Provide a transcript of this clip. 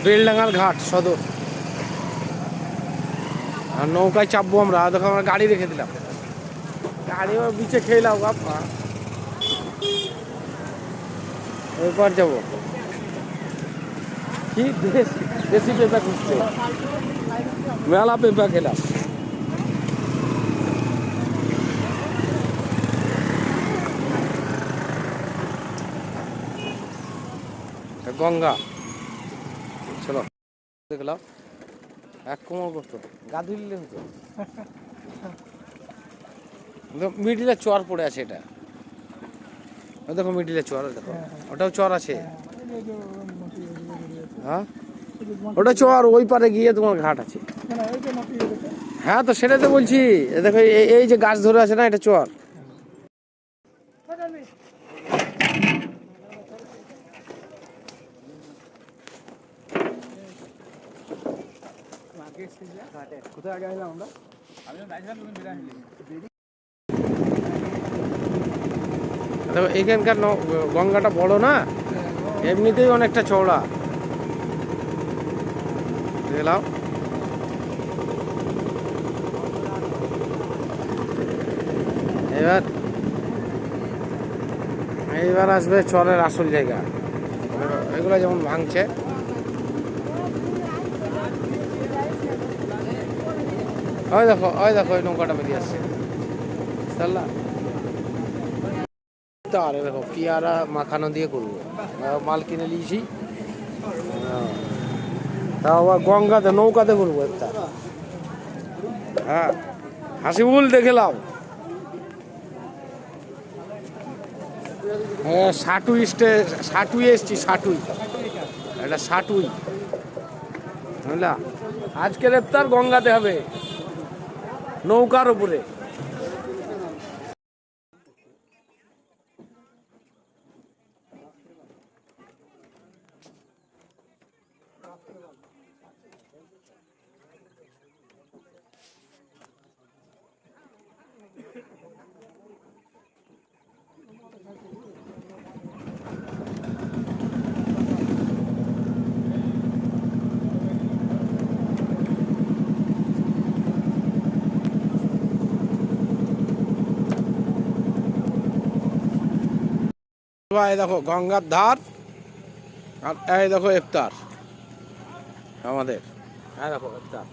বেলডাঙ্গার ঘাট সদর। আর নৌকায় চাপবো আমরা। দেখো আমরা গাড়ি রেখে দিলাম, গাড়ি বিচে খেলাম বাপ্পা। ওইবার যাবো কি দেশি পেঁপা খুঁজছে, মেলা পেঁপা খেলাম। গঙ্গা চলো দেখলাম, এক কোমর করতো গা ধুইলে হতো। মিডিলে চর পড়ে আছে, এটা দেখো মিডিলে চর, দেখো ওটাও চর আছে। হ্যাঁ ওটা চর, ওই পারে গিয়ে তোমার ঘাট আছে। হ্যাঁ তো সেটাই তো বলছি, দেখো এই যে গাছ ধরে আছে না, এটা চর। দেখো এখানকার গঙ্গাটা বড় না, এমনিতেই অনেকটা চওড়া। দেখলাম এইবার আসবে চরের আসল জায়গা। এগুলো যেমন ভাঙছে, ওই দেখো ওই নৌকাটা বেরিয়ে আসছে। আরে দেখো পেয়ারা মাখানো দিয়ে করবো, মাল কিনে নিয়েছি। তাও আবার গঙ্গাতে নৌকাতে করবো একটা। হ্যাঁ হাসিবুল দেখলাম, হ্যাঁ সাটুই এসছি, সাটুই এটা সাটুই বুঝলা। আজকের ইফতার গঙ্গাতে হবে, নৌকার উপরে। এই দেখো গঙ্গার ধার, আর এই দেখো ইফতার আমাদের। হ্যাঁ দেখো ইফতার।